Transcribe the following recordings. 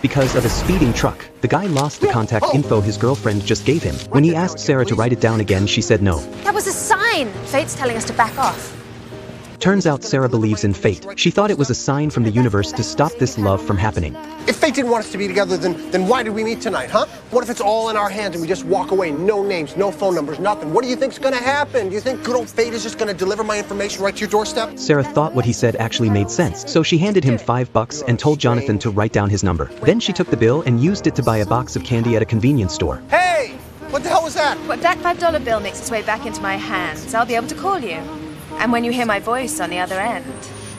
because of a speeding truck. The guy lost the contact info his girlfriend just gave him. When he asked Sarah to write it down again, she said no. That was a sign! Fate's telling us to back off. Turns out Sarah believes in fate. She thought it was a sign from the universe to stop this love from happening. If fate didn't want us to be together, then why did we meet tonight, huh? What if it's all in our hands and we just walk away? No names, no phone numbers, nothing. What do you think's gonna happen? Do you think good old fate is just gonna deliver my information right to your doorstep? Sarah thought what he said actually made sense, so she handed him $5 and told Jonathan to write down his number. Then she took the bill and used it to buy a box of candy at a convenience store. Hey! What the hell was that? Well, that $5 bill makes its way back into my hands. I'll be able to call you. And when you hear my voice on the other end,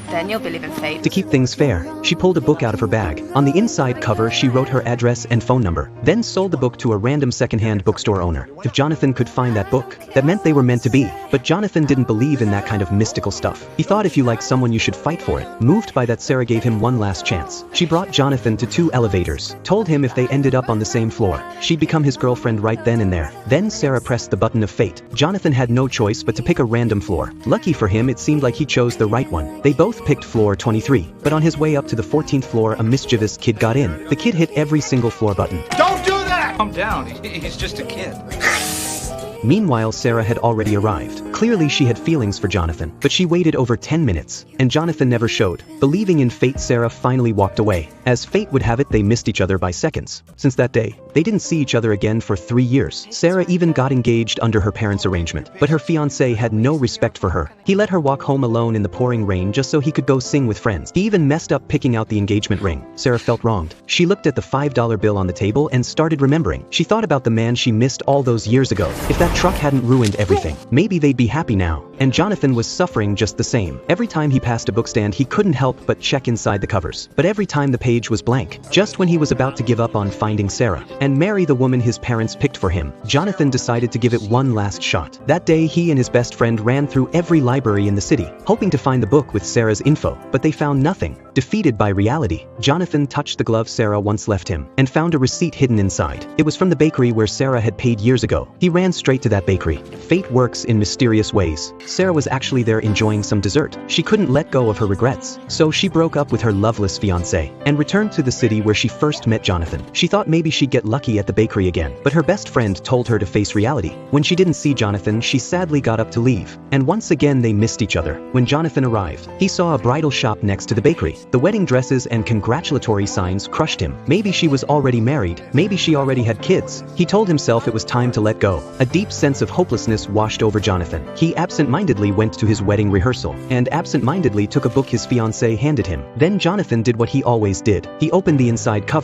then you'll believe in fate. To keep things fair, she pulled a book out of her bag. On the inside cover, she wrote her address and phone number, then sold the book to a random secondhand bookstore owner. If Jonathan could find that book, that meant they were meant to be. But Jonathan didn't believe in that kind of mystical stuff. He thought if you like someone you should fight for it. Moved by that, Sarah gave him one last chance. She brought Jonathan to 2 elevators, told him if they ended up on the same floor, she'd become his girlfriend right then and there. Then Sarah pressed the button of fate. Jonathan had no choice but to pick a random floor. Lucky for him, it seemed like he chose the right one. They both picked floor 23. But on his way up to the 14th floor, a mischievous kid got in. The kid hit every single floor button. Don't do that! Calm down, he's just a kid. Meanwhile, Sarah had already arrived. Clearly she had feelings for Jonathan, but she waited over 10 minutes, and Jonathan never showed. Believing in fate, Sarah finally walked away. As fate would have it, they missed each other by seconds. Since that day, they didn't see each other again for 3 years. Sarah even got engaged under her parents' arrangement, but her fiancé had no respect for her. He let her walk home alone in the pouring rain just so he could go sing with friends. He even messed up picking out the engagement ring. Sarah felt wronged. She looked at the $5 bill on the table and started remembering. She thought about the man she missed all those years ago. If that truck hadn't ruined everything, maybe they'd be happy now. And Jonathan was suffering just the same. Every time he passed a bookstand, he couldn't help but check inside the covers. But every time the page was blank. Just when he was about to give up on finding Sarah and marry the woman his parents picked for him, Jonathan decided to give it one last shot. That day, he and his best friend ran through every library in the city, hoping to find the book with Sarah's info, but they found nothing. Defeated by reality, Jonathan touched the glove Sarah once left him and found a receipt hidden inside. It was from the bakery where Sarah had paid years ago. He ran straight to that bakery. Fate works in mysterious ways. Sarah was actually there enjoying some dessert. She couldn't let go of her regrets, so she broke up with her loveless fiancé and returned to the city where she first met Jonathan. She thought maybe she'd get lucky at the bakery again, but her best friend told her to face reality. When she didn't see Jonathan, she sadly got up to leave, and once again they missed each other. When Jonathan arrived, he saw a bridal shop next to the bakery. The wedding dresses and congratulatory signs crushed him. Maybe she was already married, maybe she already had kids. He told himself it was time to let go. A deep sense of hopelessness washed over Jonathan. He absent-mindedly went to his wedding rehearsal and absent-mindedly took a book his fiancée handed him. Then Jonathan did what he always did. He opened the inside cover.